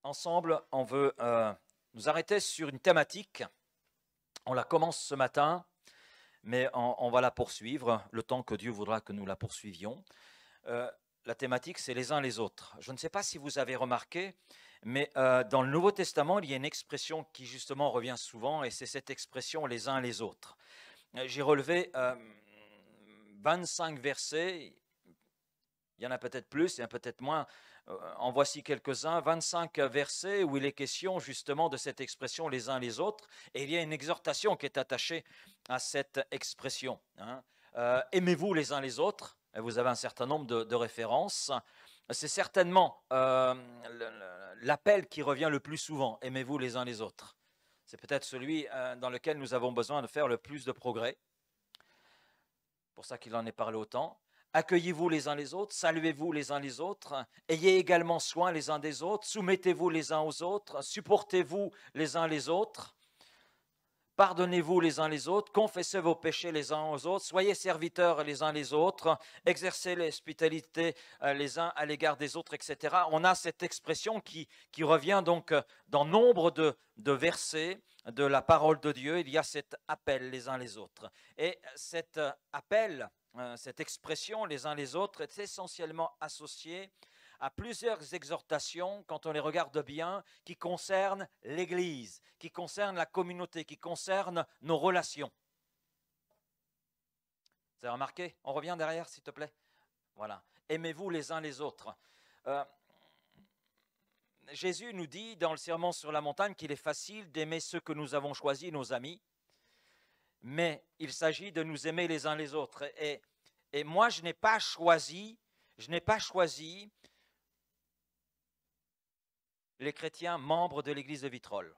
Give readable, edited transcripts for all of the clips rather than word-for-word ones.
Ensemble, on veut nous arrêter sur une thématique. On la commence ce matin, mais on va la poursuivre le temps que Dieu voudra que nous la poursuivions. La thématique, c'est les uns les autres. Je ne sais pas si vous avez remarqué, mais dans le Nouveau Testament, il y a une expression qui justement revient souvent, et c'est cette expression les uns les autres. J'ai relevé 25 versets, il y en a peut-être plus, il y en a peut-être moins. En voici quelques-uns, 25 versets où il est question justement de cette expression les uns les autres, et il y a une exhortation qui est attachée à cette expression. Aimez-vous les uns les autres, et vous avez un certain nombre de références. C'est certainement l'appel qui revient le plus souvent, aimez-vous les uns les autres. C'est peut-être celui dans lequel nous avons besoin de faire le plus de progrès. C'est pour ça qu'il en est parlé autant. Accueillez-vous les uns les autres, saluez-vous les uns les autres, ayez également soin les uns des autres, soumettez-vous les uns aux autres, supportez-vous les uns les autres, pardonnez-vous les uns les autres, confessez vos péchés les uns aux autres, soyez serviteurs les uns les autres, exercez l'hospitalité les uns à l'égard des autres, etc. On a cette expression qui revient donc dans nombre de versets de la parole de Dieu. Il y a cet appel les uns les autres. Et cet appel, cette expression les uns les autres est essentiellement associée à plusieurs exhortations, quand on les regarde bien, qui concernent l'Église, qui concernent la communauté, qui concernent nos relations. Vous avez remarqué? On revient derrière, s'il te plaît. Voilà. Aimez-vous les uns les autres. Jésus nous dit dans le Sermon sur la montagne qu'il est facile d'aimer ceux que nous avons choisis, nos amis, mais il s'agit de nous aimer les uns les autres. Et moi, je n'ai pas choisi les chrétiens membres de l'église de Vitrolles.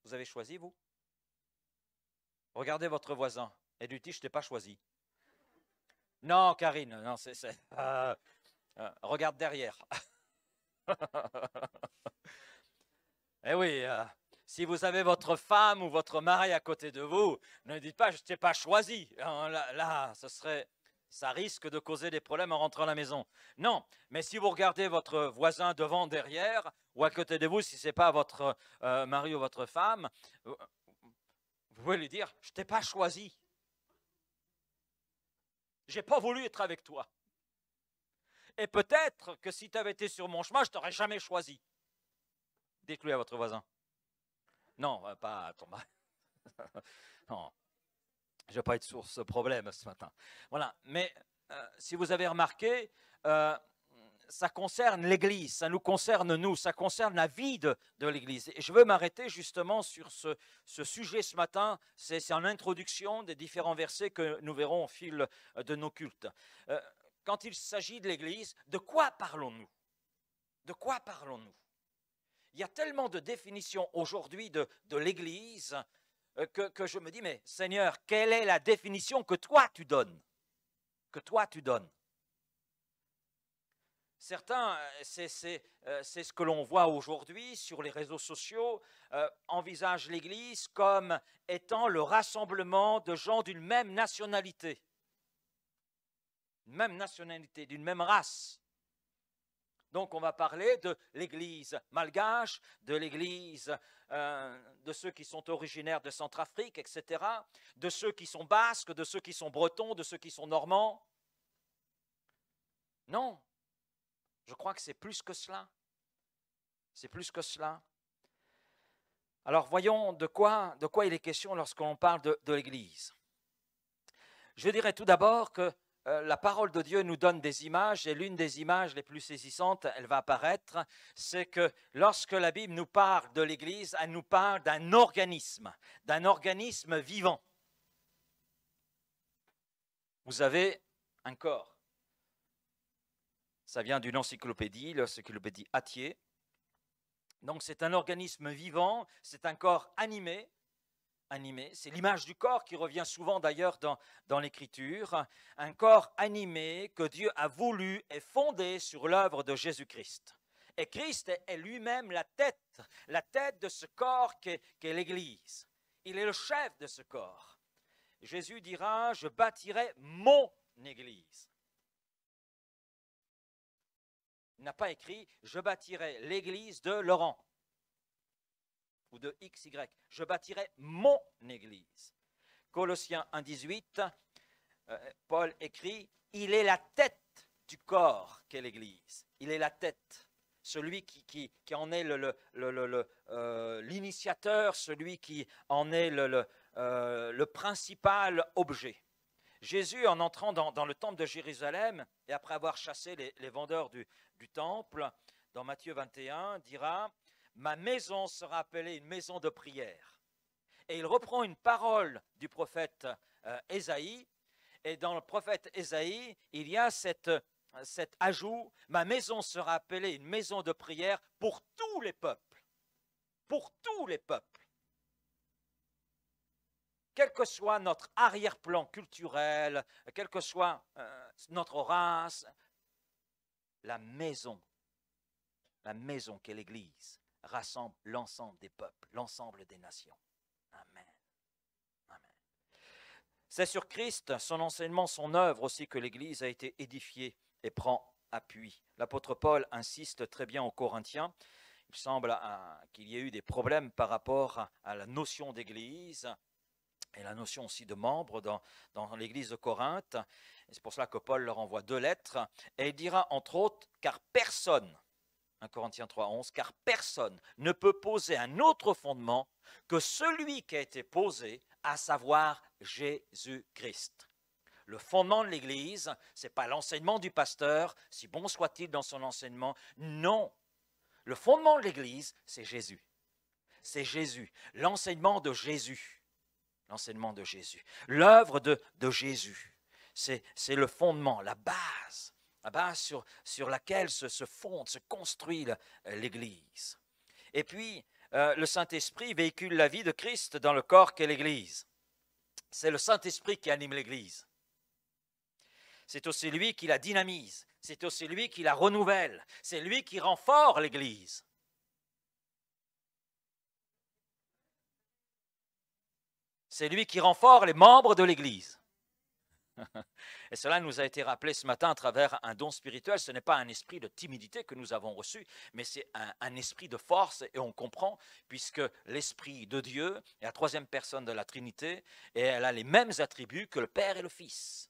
Vous avez choisi, vous? Regardez votre voisin et lui dites, je ne t'ai pas choisi. Non, Karine, non, regarde derrière. Eh oui, si vous avez votre femme ou votre mari à côté de vous, ne dites pas, je ne t'ai pas choisi. Là, ça risque de causer des problèmes en rentrant à la maison. Non, mais si vous regardez votre voisin devant, derrière, ou à côté de vous, si ce n'est pas votre mari ou votre femme, vous pouvez lui dire, je ne t'ai pas choisi. Je n'ai pas voulu être avec toi. Et peut-être que si tu avais été sur mon chemin, je ne t'aurais jamais choisi. Dites-le à votre voisin. Non, pas ton mari. Non, je ne vais pas être source de ce problème ce matin. Voilà, mais si vous avez remarqué, ça concerne l'Église, ça nous concerne nous, ça concerne la vie de l'Église. Et je veux m'arrêter justement sur ce sujet ce matin, c'est en introduction des différents versets que nous verrons au fil de nos cultes. Quand il s'agit de l'Église, de quoi parlons-nous? De quoi parlons-nous? Il y a tellement de définitions aujourd'hui de l'Église que je me dis, mais Seigneur, quelle est la définition que toi tu donnes? Que toi tu donnes? Certains, c'est ce que l'on voit aujourd'hui sur les réseaux sociaux, envisagent l'Église comme étant le rassemblement de gens d'une même nationalité. Une même nationalité, d'une même race. Donc on va parler de l'Église malgache, de l'Église de ceux qui sont originaires de Centrafrique, etc., de ceux qui sont basques, de ceux qui sont bretons, de ceux qui sont normands. Non, je crois que c'est plus que cela. C'est plus que cela. Alors voyons de quoi il est question lorsqu'on parle de l'Église. Je dirais tout d'abord que la parole de Dieu nous donne des images, et l'une des images les plus saisissantes, elle va apparaître, c'est que lorsque la Bible nous parle de l'Église, elle nous parle d'un organisme vivant. Vous avez un corps. Ça vient d'une encyclopédie, l'encyclopédie Hattier. Donc c'est un organisme vivant, c'est un corps animé. C'est l'image du corps qui revient souvent d'ailleurs dans l'Écriture, un corps animé que Dieu a voulu et fondé sur l'œuvre de Jésus-Christ. Et Christ est lui-même la tête de ce corps qu'est l'Église. Il est le chef de ce corps. Jésus dira, je bâtirai mon Église. Il n'a pas écrit « Je bâtirai l'église de Laurent » ou de XY. Je bâtirai mon église. Colossiens 1,18, Paul écrit « Il est la tête du corps qu'est l'église. » Il est la tête, celui qui en est l'initiateur, celui qui en est le principal objet. Jésus, en entrant dans le temple de Jérusalem, et après avoir chassé les vendeurs du temple, dans Matthieu 21, dira « Ma maison sera appelée une maison de prière ». Et il reprend une parole du prophète Ésaïe, et dans le prophète Ésaïe, il y a cet ajout « Ma maison sera appelée une maison de prière pour tous les peuples ». Pour tous les peuples. Quel que soit notre arrière-plan culturel, quelle que soit notre race, la maison qu'est l'Église rassemble l'ensemble des peuples, l'ensemble des nations. Amen. Amen. C'est sur Christ, son enseignement, son œuvre aussi que l'Église a été édifiée et prend appui. L'apôtre Paul insiste très bien aux Corinthiens. Il semble qu'il y ait eu des problèmes par rapport à la notion d'Église et la notion aussi de membres dans l'église de Corinthe. C'est pour cela que Paul leur envoie 2 lettres. Et il dira entre autres, car personne, 1 Corinthiens 3,11, car personne ne peut poser un autre fondement que celui qui a été posé, à savoir Jésus-Christ. Le fondement de l'église, ce n'est pas l'enseignement du pasteur, si bon soit-il dans son enseignement. Non, le fondement de l'église, c'est Jésus. C'est Jésus, l'enseignement de Jésus. L'enseignement de Jésus. L'œuvre de Jésus, c'est le fondement, la base sur laquelle se fonde, se construit l'Église. Et puis, le Saint-Esprit véhicule la vie de Christ dans le corps qu'est l'Église. C'est le Saint-Esprit qui anime l'Église. C'est aussi lui qui la dynamise, c'est aussi lui qui la renouvelle, c'est lui qui rend fort l'Église. C'est lui qui rend fort les membres de l'Église. Et cela nous a été rappelé ce matin à travers un don spirituel. Ce n'est pas un esprit de timidité que nous avons reçu, mais c'est un esprit de force. Et on comprend, puisque l'Esprit de Dieu est la 3e personne de la Trinité, et elle a les mêmes attributs que le Père et le Fils.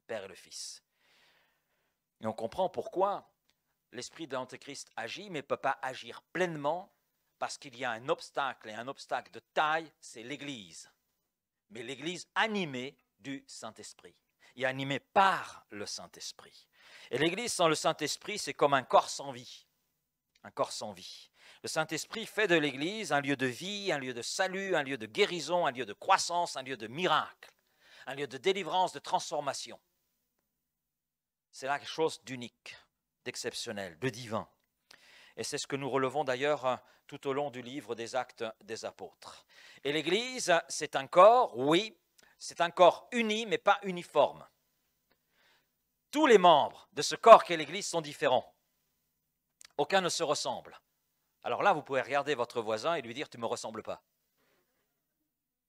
Le Père et le Fils. Et on comprend pourquoi l'esprit de l'Antéchrist agit, mais ne peut pas agir pleinement, parce qu'il y a un obstacle, et un obstacle de taille, c'est l'Église. Mais l'Église animée du Saint-Esprit, et animée par le Saint-Esprit. Et l'Église sans le Saint-Esprit, c'est comme un corps sans vie. Un corps sans vie. Le Saint-Esprit fait de l'Église un lieu de vie, un lieu de salut, un lieu de guérison, un lieu de croissance, un lieu de miracle, un lieu de délivrance, de transformation. C'est là quelque chose d'unique, d'exceptionnel, de divin. Et c'est ce que nous relevons d'ailleurs tout au long du livre des Actes des Apôtres. Et l'Église, c'est un corps, oui, c'est un corps uni, mais pas uniforme. Tous les membres de ce corps qu'est l'Église sont différents. Aucun ne se ressemble. Alors là, vous pouvez regarder votre voisin et lui dire « tu ne me ressembles pas ».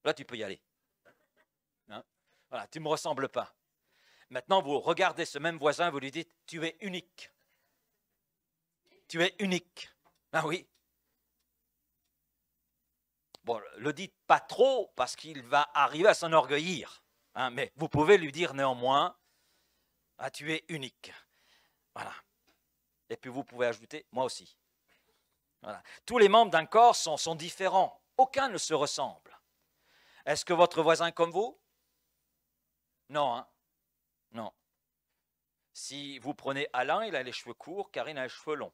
Là, tu peux y aller. Hein? Voilà, tu ne me ressembles pas. Maintenant, vous regardez ce même voisin, vous lui dites « tu es unique ». Tu es unique. Ah oui. Bon, le dites pas trop parce qu'il va arriver à s'enorgueillir. Hein, mais vous pouvez lui dire néanmoins, ah, tu es unique. Voilà. Et puis vous pouvez ajouter, moi aussi. Voilà. Tous les membres d'un corps sont différents. Aucun ne se ressemble. Est-ce que votre voisin est comme vous? Non, hein? Non. Si vous prenez Alain, il a les cheveux courts, Karine a les cheveux longs.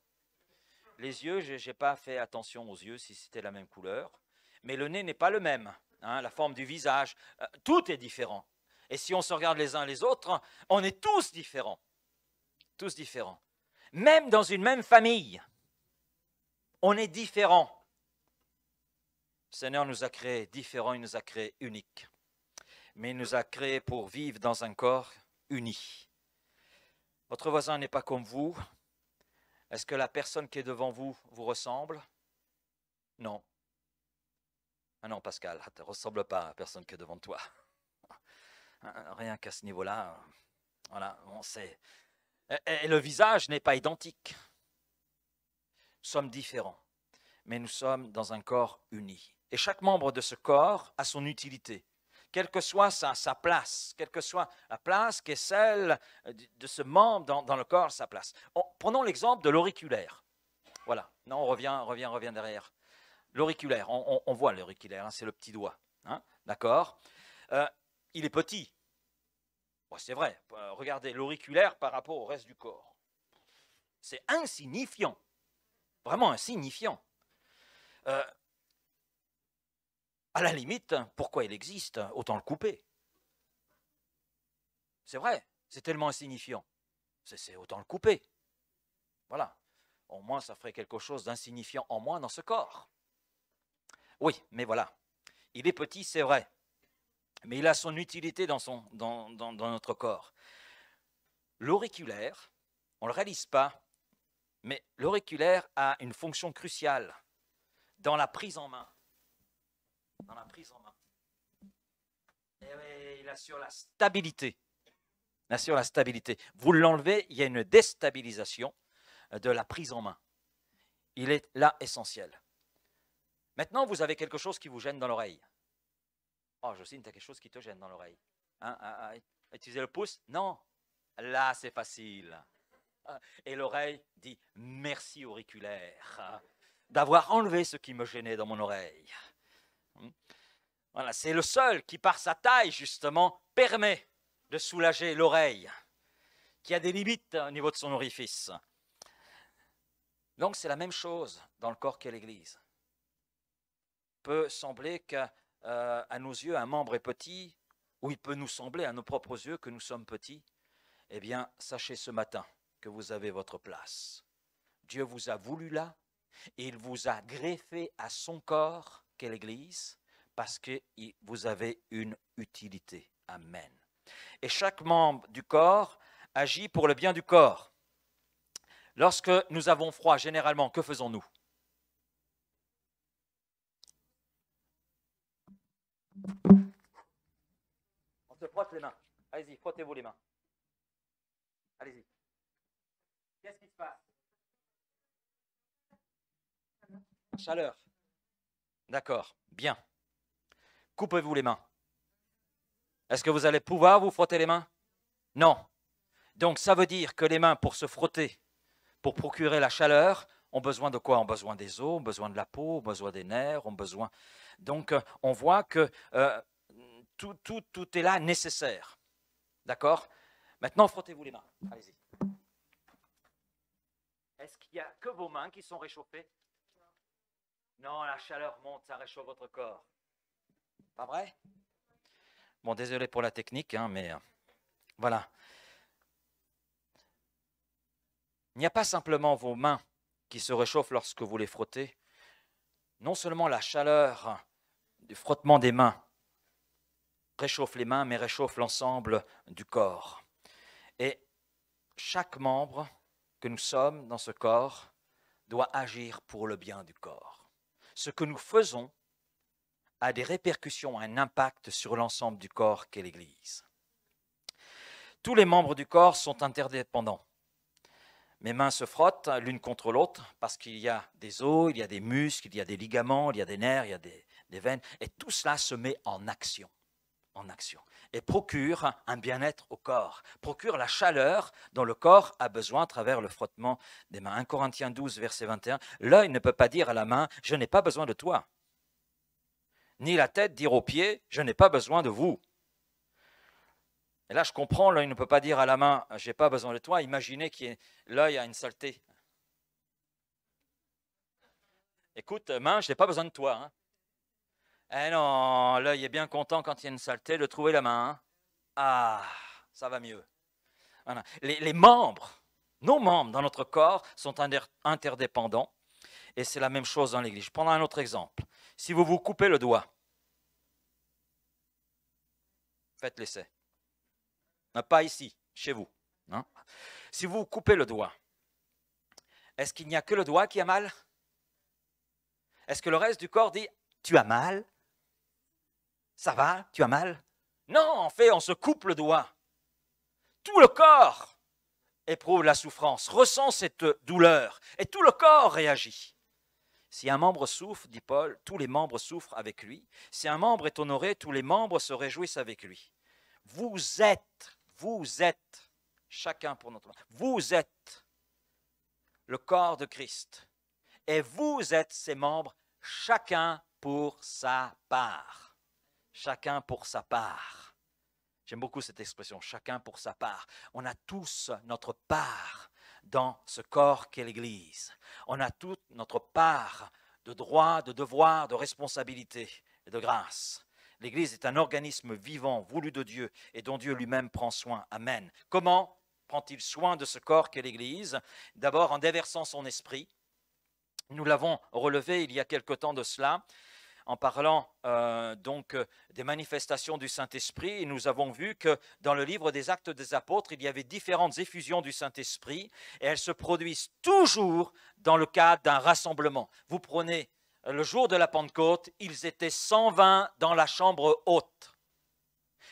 Les yeux, je n'ai pas fait attention aux yeux si c'était la même couleur. Mais le nez n'est pas le même. Hein, la forme du visage, tout est différent. Et si on se regarde les uns les autres, on est tous différents. Tous différents. Même dans une même famille, on est différents. Le Seigneur nous a créés différents, il nous a créés uniques. Mais il nous a créés pour vivre dans un corps uni. Votre voisin n'est pas comme vous. Est-ce que la personne qui est devant vous vous ressemble? Non. Ah non, Pascal, tu ne ressembles pas à la personne qui est devant toi. Rien qu'à ce niveau-là, voilà, on sait. Et le visage n'est pas identique. sommes différents, mais nous sommes dans un corps uni. Et chaque membre de ce corps a son utilité, quelle que soit sa place, quelle que soit la place qui est celle de ce membre dans le corps, sa place. Prenons l'exemple de l'auriculaire. Voilà, non, on revient derrière. L'auriculaire, on voit l'auriculaire, hein, c'est le petit doigt, hein, d'accord. Il est petit. Bon, c'est vrai, regardez l'auriculaire par rapport au reste du corps. C'est insignifiant, vraiment insignifiant. À la limite, pourquoi il existe? Autant le couper. C'est vrai, c'est tellement insignifiant. C'est autant le couper. Voilà. Au moins, ça ferait quelque chose d'insignifiant en moins dans ce corps. Oui, mais voilà. Il est petit, c'est vrai. Mais il a son utilité dans notre corps. L'auriculaire, on ne le réalise pas, mais l'auriculaire a une fonction cruciale dans la prise en main. Dans la prise en main. Et il assure la stabilité. Il assure la stabilité. Vous l'enlevez, il y a une déstabilisation de la prise en main. Il est là essentiel. Maintenant, vous avez quelque chose qui vous gêne dans l'oreille. Oh, Jocelyne, tu as quelque chose qui te gêne dans l'oreille. Hein, utiliser le pouce? Non. Là, c'est facile. Et l'oreille dit merci auriculaire d'avoir enlevé ce qui me gênait dans mon oreille. Voilà, c'est le seul qui, par sa taille, justement, permet de soulager l'oreille, qui a des limites au niveau de son orifice. Donc, c'est la même chose dans le corps qu'est l'Église. Il peut sembler qu'à nos yeux, un membre est petit, ou il peut nous sembler à nos propres yeux que nous sommes petits. Eh bien, sachez ce matin que vous avez votre place. Dieu vous a voulu là, et il vous a greffé à son corps, qu'est l'Église, parce que vous avez une utilité. Amen. Et chaque membre du corps agit pour le bien du corps. Lorsque nous avons froid, généralement, que faisons-nous? On se frotte les mains. Allez-y, frottez-vous les mains. Allez-y. Qu'est-ce qui se passe? Chaleur. D'accord, bien. Coupez-vous les mains. Est-ce que vous allez pouvoir vous frotter les mains? Non. Donc ça veut dire que les mains, pour se frotter, pour procurer la chaleur, ont besoin de quoi? Ont besoin des os, ont besoin de la peau, ont besoin des nerfs, ont besoin... Donc on voit que tout est là nécessaire. D'accord? Maintenant, frottez-vous les mains. Allez-y. Est-ce qu'il n'y a que vos mains qui sont réchauffées? Non, la chaleur monte, ça réchauffe votre corps. Pas vrai? Bon, désolé pour la technique, hein, mais voilà. Il n'y a pas simplement vos mains qui se réchauffent lorsque vous les frottez. Non seulement la chaleur du frottement des mains réchauffe les mains, mais réchauffe l'ensemble du corps. Et chaque membre que nous sommes dans ce corps doit agir pour le bien du corps. Ce que nous faisons a des répercussions, un impact sur l'ensemble du corps qu'est l'Église. Tous les membres du corps sont interdépendants. Mes mains se frottent l'une contre l'autre parce qu'il y a des os, il y a des muscles, il y a des ligaments, il y a des nerfs, il y a des veines, et tout cela se met en action, et procure un bien-être au corps, procure la chaleur dont le corps a besoin à travers le frottement des mains. 1 Corinthiens 12, verset 21, l'œil ne peut pas dire à la main, je n'ai pas besoin de toi, ni la tête dire aux pieds, je n'ai pas besoin de vous. Et là, je comprends, l'œil ne peut pas dire à la main, je n'ai pas besoin de toi. Imaginez que l'œil a une saleté. Écoute, main, je n'ai pas besoin de toi. Hein. Eh non, l'œil est bien content quand il y a une saleté de trouver la main. Hein. Ah, ça va mieux. Voilà. Les membres, nos membres dans notre corps sont interdépendants. Et c'est la même chose dans l'Église. Je prends un autre exemple. Si vous vous coupez le doigt, faites l'essai. Pas ici, chez vous. Hein? Si vous coupez le doigt, est-ce qu'il n'y a que le doigt qui a mal? Est-ce que le reste du corps dit « tu as mal? Ça va? Tu as mal ?» Non, en fait, on se coupe le doigt. Tout le corps éprouve la souffrance, ressent cette douleur, et tout le corps réagit. Si un membre souffre, dit Paul, tous les membres souffrent avec lui. Si un membre est honoré, tous les membres se réjouissent avec lui. Vous êtes, chacun pour notre part, vous êtes le corps de Christ. Et vous êtes ses membres, chacun pour sa part. Chacun pour sa part. J'aime beaucoup cette expression, chacun pour sa part. On a tous notre part dans ce corps qu'est l'Église. On a toute notre part de droit, de devoir, de responsabilité et de grâce. L'Église est un organisme vivant, voulu de Dieu et dont Dieu lui-même prend soin. Amen. Comment prend-il soin de ce corps qu'est l'Église? D'abord en déversant son esprit. Nous l'avons relevé il y a quelque temps de cela, en parlant des manifestations du Saint-Esprit. Et nous avons vu que dans le livre des Actes des Apôtres, il y avait différentes effusions du Saint-Esprit et elles se produisent toujours dans le cadre d'un rassemblement. Vous prenez le jour de la Pentecôte, ils étaient 120 dans la chambre haute.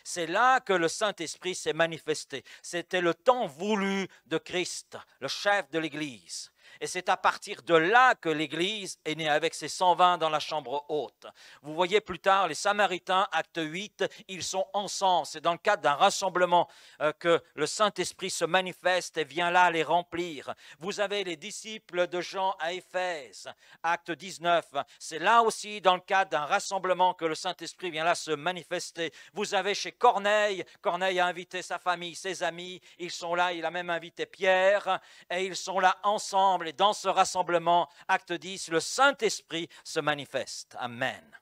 C'est là que le Saint-Esprit s'est manifesté. C'était le temps voulu de Christ, le chef de l'Église. Et c'est à partir de là que l'Église est née avec ses 120 dans la chambre haute. Vous voyez plus tard les Samaritains, acte 8, ils sont ensemble. C'est dans le cadre d'un rassemblement que le Saint-Esprit se manifeste et vient là les remplir. Vous avez les disciples de Jean à Éphèse, acte 19. C'est là aussi dans le cadre d'un rassemblement que le Saint-Esprit vient là se manifester. Vous avez chez Corneille, Corneille a invité sa famille, ses amis, ils sont là, il a même invité Pierre et ils sont là ensemble. Et dans ce rassemblement, acte 10, le Saint-Esprit se manifeste. Amen.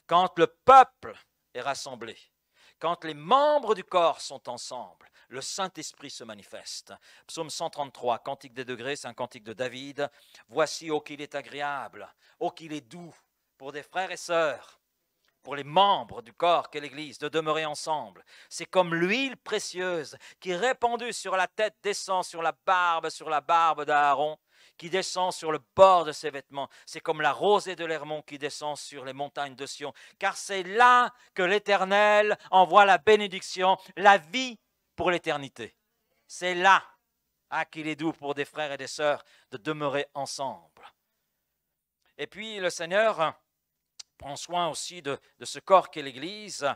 Quand le peuple est rassemblé, quand les membres du corps sont ensemble, le Saint-Esprit se manifeste. Psaume 133, cantique des degrés, c'est un cantique de David. Voici, ô qu'il est agréable, ô qu'il est doux pour des frères et sœurs, pour les membres du corps qu'est l'Église, de demeurer ensemble. C'est comme l'huile précieuse qui, répandue sur la tête, descend sur la barbe d'Aaron, qui descend sur le bord de ses vêtements. C'est comme la rosée de l'Hermon qui descend sur les montagnes de Sion. Car c'est là que l'Éternel envoie la bénédiction, la vie pour l'éternité. C'est là, qu'il est doux pour des frères et des sœurs de demeurer ensemble. Et puis le Seigneur prend soin aussi de ce corps qu'est l'Église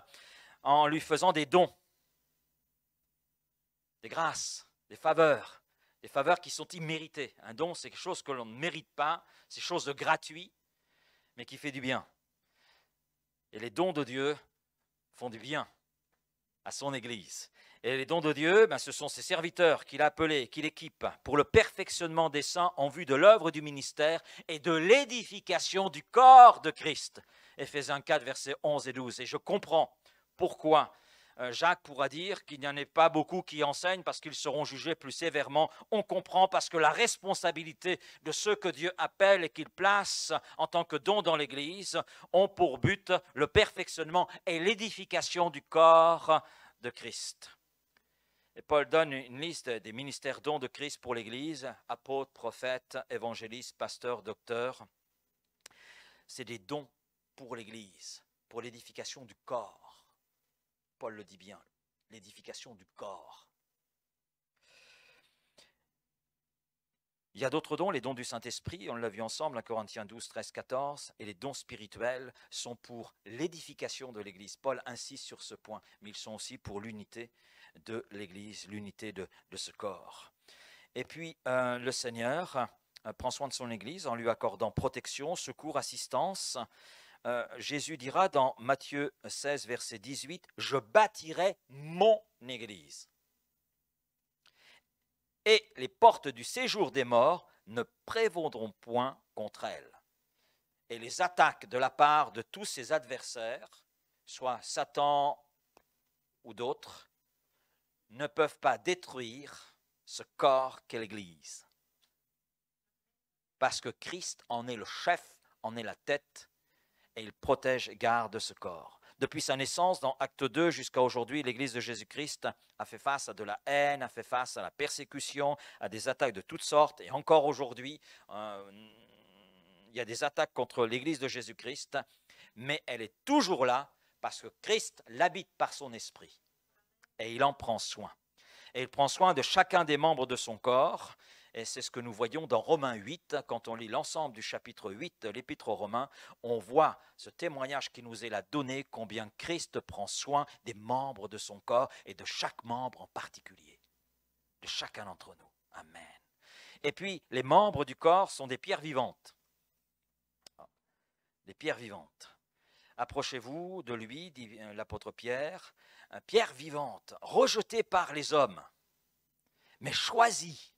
en lui faisant des dons, des grâces, des faveurs qui sont imméritées. Un don, c'est quelque chose que l'on ne mérite pas, c'est quelque chose de gratuit, mais qui fait du bien. Et les dons de Dieu font du bien à son Église. Et les dons de Dieu, ce sont ses serviteurs qu'il a appelés, qu'il équipe pour le perfectionnement des saints en vue de l'œuvre du ministère et de l'édification du corps de Christ. Éphésiens 4, versets 11 et 12. Et je comprends pourquoi Jacques pourra dire qu'il n'y en ait pas beaucoup qui enseignent parce qu'ils seront jugés plus sévèrement. On comprend parce que la responsabilité de ceux que Dieu appelle et qu'il place en tant que don dans l'Église ont pour but le perfectionnement et l'édification du corps de Christ. Et Paul donne une liste des ministères dons de Christ pour l'Église, apôtres, prophètes, évangélistes, pasteurs, docteurs. C'est des dons pour l'Église, pour l'édification du corps. Paul le dit bien, l'édification du corps. Il y a d'autres dons, les dons du Saint-Esprit, on l'a vu ensemble, 1 Corinthiens 12, 13, 14, et les dons spirituels sont pour l'édification de l'Église. Paul insiste sur ce point, mais ils sont aussi pour l'unité de l'Église, l'unité de ce corps. Et puis le Seigneur prend soin de son Église en lui accordant protection, secours, assistance. Jésus dira dans Matthieu 16, verset 18, « Je bâtirai mon Église. Et les portes du séjour des morts ne prévaudront point contre elle. » Et les attaques de la part de tous ses adversaires, soit Satan ou d'autres, ne peuvent pas détruire ce corps qu'est l'Église. Parce que Christ en est le chef, en est la tête, et il protège et garde ce corps. Depuis sa naissance, dans Acte 2 jusqu'à aujourd'hui, l'Église de Jésus-Christ a fait face à de la haine, a fait face à la persécution, à des attaques de toutes sortes. Et encore aujourd'hui, il y a des attaques contre l'Église de Jésus-Christ, mais elle est toujours là parce que Christ l'habite par son esprit. Et il en prend soin. et il prend soin de chacun des membres de son corps. Et c'est ce que nous voyons dans Romains 8. Quand on lit l'ensemble du chapitre 8 de l'Épître aux Romains, on voit ce témoignage qui nous est là donné, combien Christ prend soin des membres de son corps et de chaque membre en particulier, de chacun d'entre nous. Amen. Et puis, les membres du corps sont des pierres vivantes. Des pierres vivantes. Approchez-vous de lui, dit l'apôtre Pierre, pierre vivante, rejetée par les hommes, mais choisie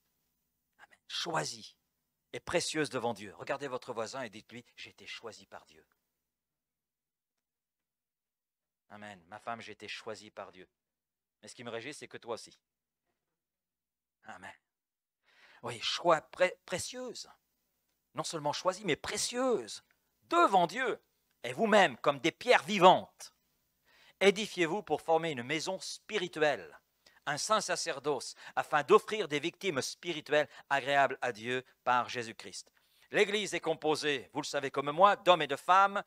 et précieuse devant Dieu. Regardez votre voisin et dites-lui, j'ai été choisi par Dieu. Amen. Ma femme, j'ai été choisie par Dieu. Mais ce qui me réjouit, c'est que toi aussi. Amen. Oui, choix précieuse. Non seulement choisie, mais précieuse devant Dieu. Et vous-même, comme des pierres vivantes, édifiez-vous pour former une maison spirituelle, un saint sacerdoce, afin d'offrir des victimes spirituelles agréables à Dieu par Jésus-Christ. L'Église est composée, vous le savez comme moi, d'hommes et de femmes,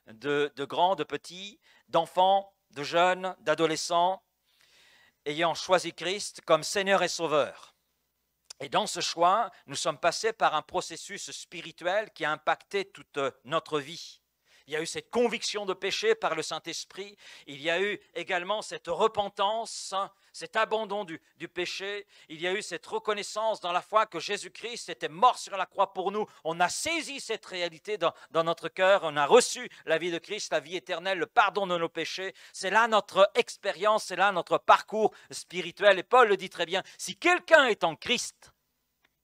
de grands, de petits, d'enfants, de jeunes, d'adolescents, ayant choisi Christ comme Seigneur et Sauveur. Et dans ce choix, nous sommes passés par un processus spirituel qui a impacté toute notre vie. Il y a eu cette conviction de péché par le Saint-Esprit. Il y a eu également cette repentance, cet abandon du péché. Il y a eu cette reconnaissance dans la foi que Jésus-Christ était mort sur la croix pour nous. On a saisi cette réalité dans notre cœur. On a reçu la vie de Christ, la vie éternelle, le pardon de nos péchés. C'est là notre expérience, c'est là notre parcours spirituel. Et Paul le dit très bien, si quelqu'un est en Christ,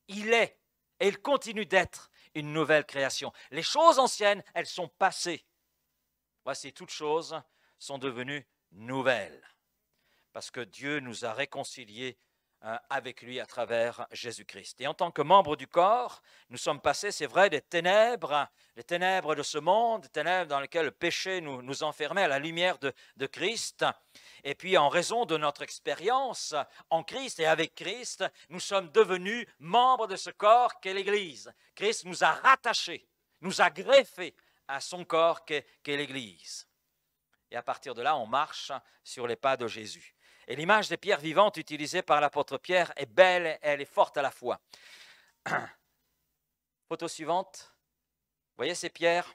il est et il continue d'être une nouvelle création. Les choses anciennes, elles sont passées. Voici, toutes choses sont devenues nouvelles. Parce que Dieu nous a réconciliés avec lui à travers Jésus-Christ. Et en tant que membres du corps, nous sommes passés, c'est vrai, des ténèbres, les ténèbres de ce monde, des ténèbres dans lesquelles le péché nous enfermait à la lumière de Christ. Et puis, en raison de notre expérience en Christ et avec Christ, nous sommes devenus membres de ce corps qu'est l'Église. Christ nous a rattachés, nous a greffés à son corps qu'est l'Église. Et à partir de là, on marche sur les pas de Jésus. Et l'image des pierres vivantes utilisée par l'apôtre Pierre est belle et elle est forte à la fois. Photo suivante. Vous voyez ces pierres?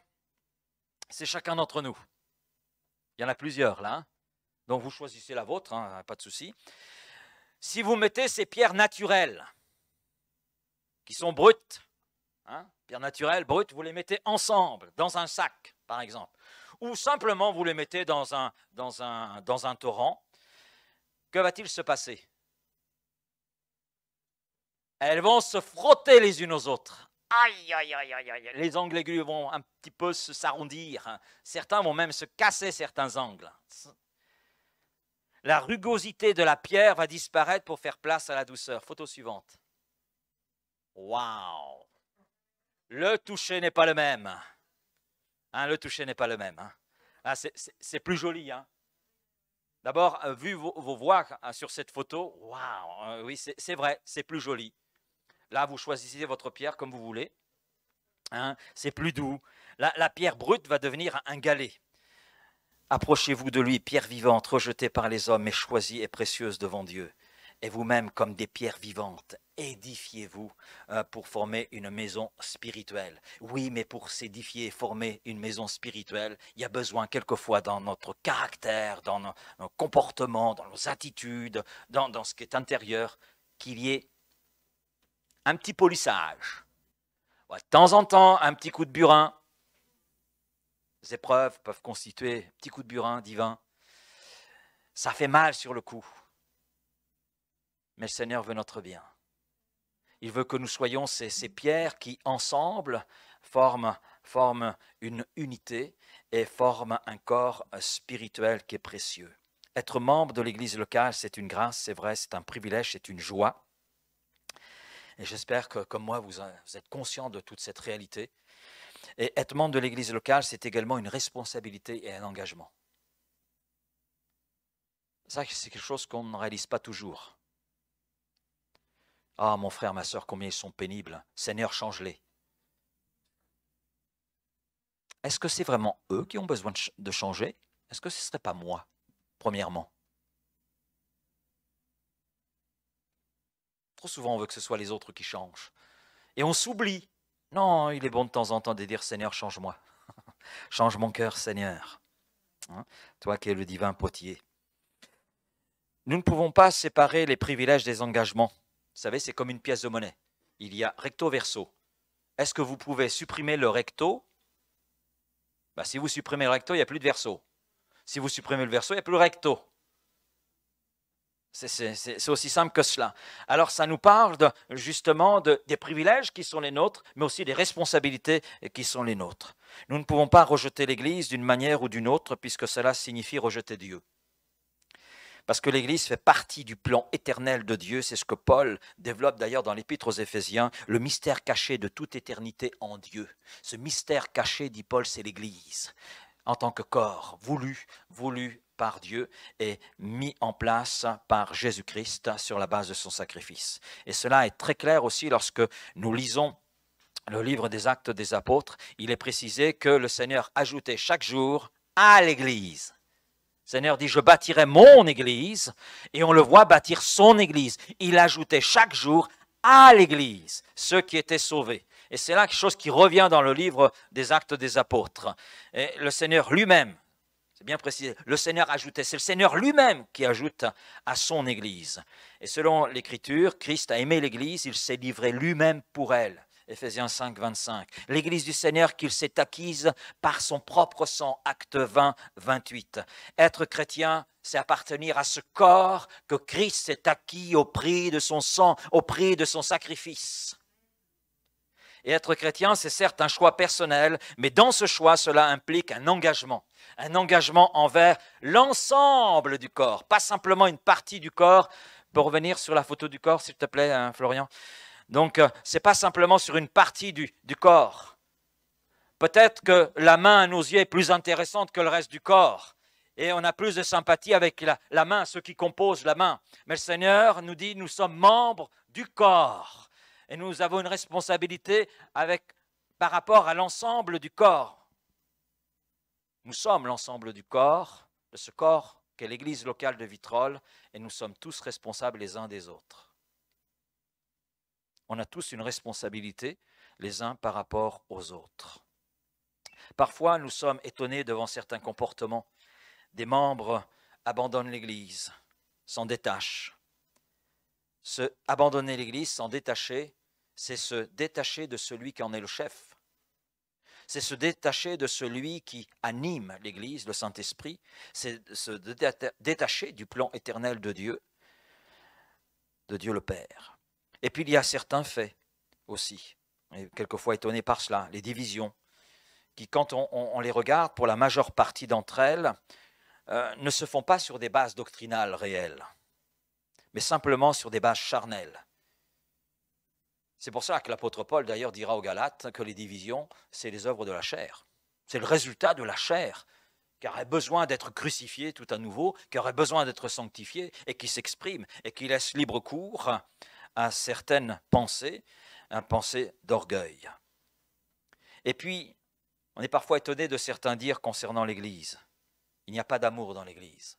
C'est chacun d'entre nous. Il y en a plusieurs là. Donc vous choisissez la vôtre, pas de souci. Si vous mettez ces pierres naturelles, qui sont brutes, pierres naturelles, brutes, vous les mettez ensemble, dans un sac, par exemple. Ou simplement vous les mettez dans un torrent, que va-t-il se passer? Elles vont se frotter les unes aux autres. Aïe, aïe, aïe, aïe, aïe. Les angles aigus vont un petit peu s'arrondir. Certains vont même se casser certains angles. La rugosité de la pierre va disparaître pour faire place à la douceur. Photo suivante. Waouh! Le toucher n'est pas le même. Le toucher n'est pas le même. C'est plus joli. D'abord, vu vos voix sur cette photo, waouh, oui, c'est vrai, c'est plus joli. Là, vous choisissez votre pierre comme vous voulez. C'est plus doux. La pierre brute va devenir un galet. Approchez-vous de lui, pierre vivante, rejetée par les hommes, mais choisie et précieuse devant Dieu. Et vous-même, comme des pierres vivantes, édifiez-vous pour former une maison spirituelle. Oui, mais pour s'édifier et former une maison spirituelle, il y a besoin quelquefois dans notre caractère, dans nos comportements, dans nos attitudes, dans ce qui est intérieur, qu'il y ait un petit polissage. De temps en temps, un petit coup de burin. Les épreuves peuvent constituer un petit coup de burin divin. Ça fait mal sur le coup. Mais le Seigneur veut notre bien. Il veut que nous soyons ces pierres qui, ensemble, forment une unité et forment un corps spirituel qui est précieux. Être membre de l'Église locale, c'est une grâce, c'est vrai, c'est un privilège, c'est une joie. Et j'espère que, comme moi, vous êtes conscients de toute cette réalité. Et être membre de l'Église locale, c'est également une responsabilité et un engagement. Ça, c'est quelque chose qu'on ne réalise pas toujours. Ah, mon frère, ma soeur, combien ils sont pénibles. Seigneur, change-les. Est-ce que c'est vraiment eux qui ont besoin de changer? Est-ce que ce ne serait pas moi, premièrement? Trop souvent, on veut que ce soit les autres qui changent. Et on s'oublie. Non, il est bon de temps en temps de dire, Seigneur, change-moi. Change mon cœur, Seigneur. Hein, toi qui es le divin potier. Nous ne pouvons pas séparer les privilèges des engagements. Vous savez, c'est comme une pièce de monnaie. Il y a recto verso. Est-ce que vous pouvez supprimer le recto? Si vous supprimez le recto, il n'y a plus de verso. Si vous supprimez le verso, il n'y a plus de recto. C'est aussi simple que cela. Alors ça nous parle justement des privilèges qui sont les nôtres, mais aussi des responsabilités qui sont les nôtres. Nous ne pouvons pas rejeter l'Église d'une manière ou d'une autre, puisque cela signifie rejeter Dieu. Parce que l'Église fait partie du plan éternel de Dieu, c'est ce que Paul développe d'ailleurs dans l'Épître aux Éphésiens, le mystère caché de toute éternité en Dieu. Ce mystère caché, dit Paul, c'est l'Église, en tant que corps, voulu par Dieu et mis en place par Jésus-Christ sur la base de son sacrifice. Et cela est très clair aussi lorsque nous lisons le livre des Actes des Apôtres. Il est précisé que le Seigneur ajoutait chaque jour à l'Église. Le Seigneur dit, je bâtirai mon Église, et on le voit bâtir son Église. Il ajoutait chaque jour à l'Église ceux qui étaient sauvés. Et c'est là quelque chose qui revient dans le livre des Actes des Apôtres. Et le Seigneur lui-même, c'est bien précisé, le Seigneur ajoutait, c'est le Seigneur lui-même qui ajoute à son Église. Et selon l'Écriture, Christ a aimé l'Église, il s'est livré lui-même pour elle. Éphésiens 5, 25. L'Église du Seigneur qu'il s'est acquise par son propre sang, acte 20, 28. Être chrétien, c'est appartenir à ce corps que Christ s'est acquis au prix de son sang, au prix de son sacrifice. Et être chrétien, c'est certes un choix personnel, mais dans ce choix, cela implique un engagement envers l'ensemble du corps, pas simplement une partie du corps. Pour revenir sur la photo du corps, s'il te plaît, hein, Florian. Donc, ce n'est pas simplement sur une partie du corps. Peut-être que la main à nos yeux est plus intéressante que le reste du corps. Et on a plus de sympathie avec la main, ceux qui composent la main. Mais le Seigneur nous dit, nous sommes membres du corps. Et nous avons une responsabilité par rapport à l'ensemble du corps. Nous sommes l'ensemble du corps, de ce corps qu'est l'église locale de Vitrolles, et nous sommes tous responsables les uns des autres. On a tous une responsabilité les uns par rapport aux autres. Parfois, nous sommes étonnés devant certains comportements. Des membres abandonnent l'Église, s'en détachent. Abandonner l'Église, s'en détacher, c'est se détacher de celui qui en est le chef. C'est se détacher de celui qui anime l'Église, le Saint-Esprit. C'est se détacher du plan éternel de Dieu le Père. Et puis il y a certains faits aussi, et quelquefois étonnés par cela, les divisions, qui quand on les regarde, pour la majeure partie d'entre elles, ne se font pas sur des bases doctrinales réelles, mais simplement sur des bases charnelles. C'est pour ça que l'apôtre Paul d'ailleurs dira aux Galates que les divisions, c'est les œuvres de la chair. C'est le résultat de la chair, qui aurait besoin d'être crucifié tout à nouveau, qui aurait besoin d'être sanctifié, et qui s'exprime, et qui laisse libre cours à certaines pensées, une pensée d'orgueil. Et puis, on est parfois étonné de certains dires concernant l'Église. Il n'y a pas d'amour dans l'Église.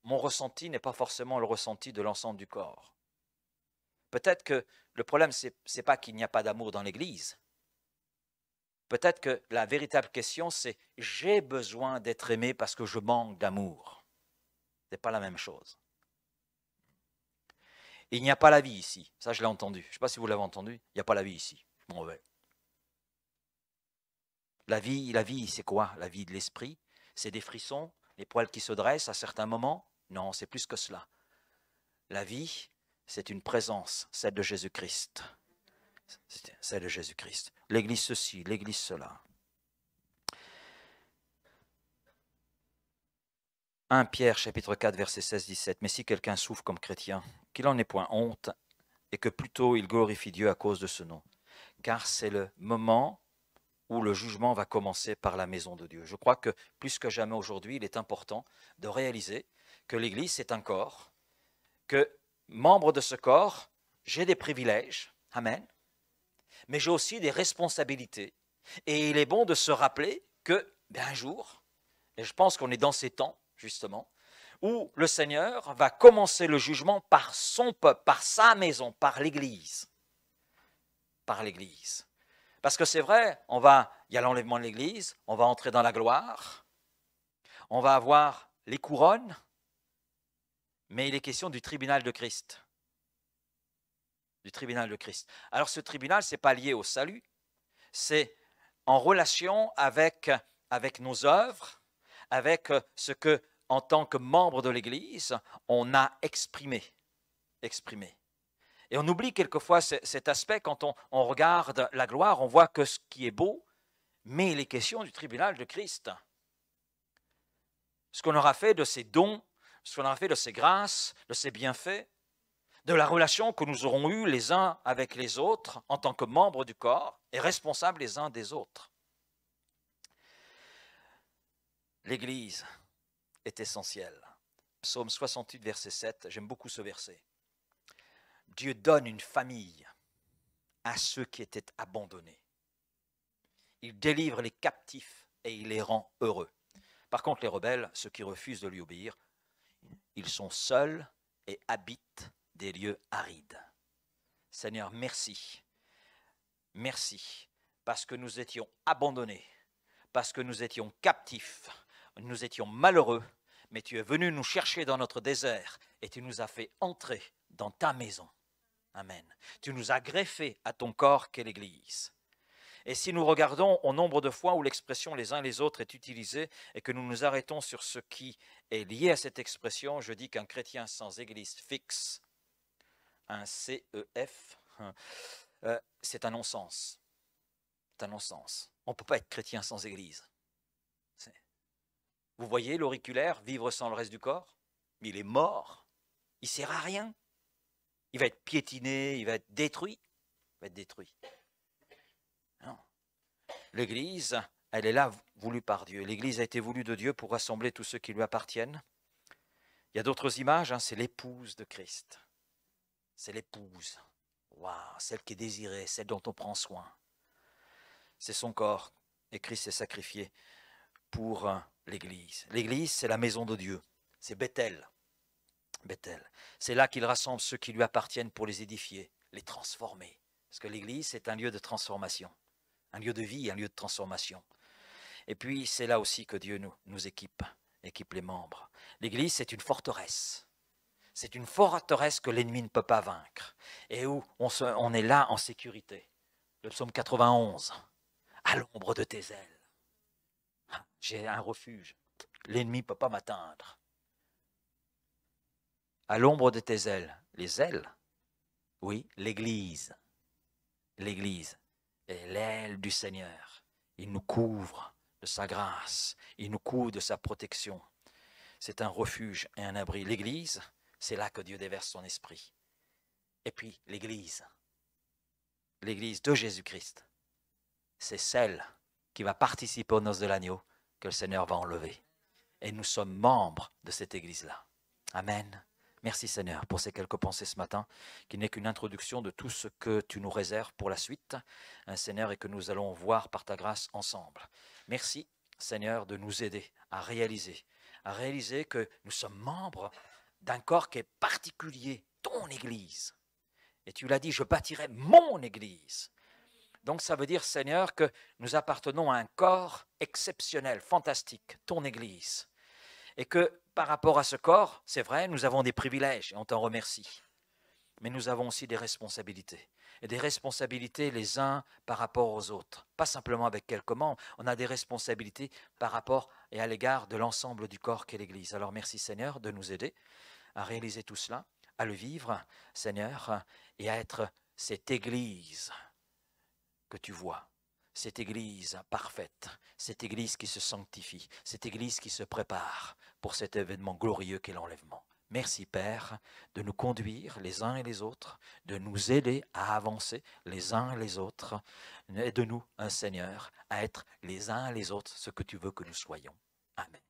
Mon ressenti n'est pas forcément le ressenti de l'ensemble du corps. Peut-être que le problème, ce n'est pas qu'il n'y a pas d'amour dans l'Église. Peut-être que la véritable question, c'est « j'ai besoin d'être aimé parce que je manque d'amour ». Ce n'est pas la même chose. Il n'y a pas la vie ici. Ça, je l'ai entendu. Je ne sais pas si vous l'avez entendu. Il n'y a pas la vie ici. Mauvais. La vie, c'est quoi? La vie de l'esprit, c'est des frissons, les poils qui se dressent à certains moments. Non, c'est plus que cela. La vie, c'est une présence, celle de Jésus-Christ. Celle de Jésus-Christ. L'Église ceci, l'Église cela. 1 Pierre, chapitre 4, verset 16-17. Mais si quelqu'un souffre comme chrétien, qu'il n'en ait point honte, et que plutôt il glorifie Dieu à cause de ce nom. Car c'est le moment où le jugement va commencer par la maison de Dieu. Je crois que plus que jamais aujourd'hui, il est important de réaliser que l'Église, c'est un corps, que membre de ce corps, j'ai des privilèges, amen, mais j'ai aussi des responsabilités. Et il est bon de se rappeler que, un jour, et je pense qu'on est dans ces temps, justement, où le Seigneur va commencer le jugement par son peuple, par sa maison, par l'Église. Par l'Église. Parce que c'est vrai, il y a l'enlèvement de l'Église, on va entrer dans la gloire, on va avoir les couronnes, mais il est question du tribunal de Christ. Du tribunal de Christ. Alors ce tribunal, ce n'est pas lié au salut, c'est en relation avec nos œuvres, avec ce que, en tant que membre de l'Église, on a exprimé. Et on oublie quelquefois cet aspect quand on regarde la gloire, on voit que ce qui est beau, mais il est question du tribunal de Christ. Ce qu'on aura fait de ses dons, ce qu'on aura fait de ses grâces, de ses bienfaits, de la relation que nous aurons eue les uns avec les autres en tant que membres du corps et responsables les uns des autres. L'Église est essentielle. Psaume 68, verset 7, j'aime beaucoup ce verset. Dieu donne une famille à ceux qui étaient abandonnés. Il délivre les captifs et il les rend heureux. Par contre, les rebelles, ceux qui refusent de lui obéir, ils sont seuls et habitent des lieux arides. Seigneur, merci. Merci, parce que nous étions abandonnés, parce que nous étions captifs, nous étions malheureux, mais tu es venu nous chercher dans notre désert et tu nous as fait entrer dans ta maison. Amen. Tu nous as greffés à ton corps qu'est l'Église. Et si nous regardons au nombre de fois où l'expression les uns les autres est utilisée et que nous nous arrêtons sur ce qui est lié à cette expression, je dis qu'un chrétien sans Église fixe, un CEF, c'est un non-sens. C'est un non-sens. On ne peut pas être chrétien sans Église. Vous voyez l'auriculaire vivre sans le reste du corps? Mais il est mort. Il ne sert à rien. Il va être piétiné, il va être détruit. Il va être détruit. Non. L'Église, elle est là, voulue par Dieu. L'Église a été voulue de Dieu pour rassembler tous ceux qui lui appartiennent. Il y a d'autres images, c'est l'épouse de Christ. C'est l'épouse. Waouh, celle qui est désirée, celle dont on prend soin. C'est son corps. Et Christ s'est sacrifié pour l'Église. L'Église, c'est la maison de Dieu. C'est Bethel. Bethel. C'est là qu'il rassemble ceux qui lui appartiennent pour les édifier, les transformer. Parce que l'Église, c'est un lieu de transformation. Un lieu de vie, un lieu de transformation. Et puis, c'est là aussi que Dieu nous équipe les membres. L'Église, c'est une forteresse. C'est une forteresse que l'ennemi ne peut pas vaincre. Et où on est là en sécurité. Le psaume 91. À l'ombre de tes ailes. J'ai un refuge. L'ennemi ne peut pas m'atteindre. À l'ombre de tes ailes. Les ailes? Oui, l'Église. L'Église est l'aile du Seigneur. Il nous couvre de sa grâce. Il nous couvre de sa protection. C'est un refuge et un abri. L'Église, c'est là que Dieu déverse son esprit. Et puis l'Église de Jésus-Christ, c'est celle qui va participer aux noces de l'agneau que le Seigneur va enlever. Et nous sommes membres de cette Église-là. Amen. Merci Seigneur pour ces quelques pensées ce matin, qui n'est qu'une introduction de tout ce que tu nous réserves pour la suite, Seigneur, et que nous allons voir par ta grâce ensemble. Merci Seigneur de nous aider à réaliser que nous sommes membres d'un corps qui est particulier, ton Église. Et tu l'as dit, je bâtirai mon Église. Donc ça veut dire, Seigneur, que nous appartenons à un corps exceptionnel, fantastique, ton Église. Et que par rapport à ce corps, c'est vrai, nous avons des privilèges et on t'en remercie. Mais nous avons aussi des responsabilités. Et des responsabilités les uns par rapport aux autres. Pas simplement avec quelques membres, on a des responsabilités par rapport et à l'égard de l'ensemble du corps qu'est l'Église. Alors merci Seigneur de nous aider à réaliser tout cela, à le vivre, Seigneur, et à être cette Église que tu vois. Cette Église parfaite, cette Église qui se sanctifie, cette Église qui se prépare pour cet événement glorieux qu'est l'enlèvement. Merci Père de nous conduire les uns et les autres, de nous aider à avancer les uns et les autres, et de nous, Seigneur, à être les uns et les autres ce que tu veux que nous soyons. Amen.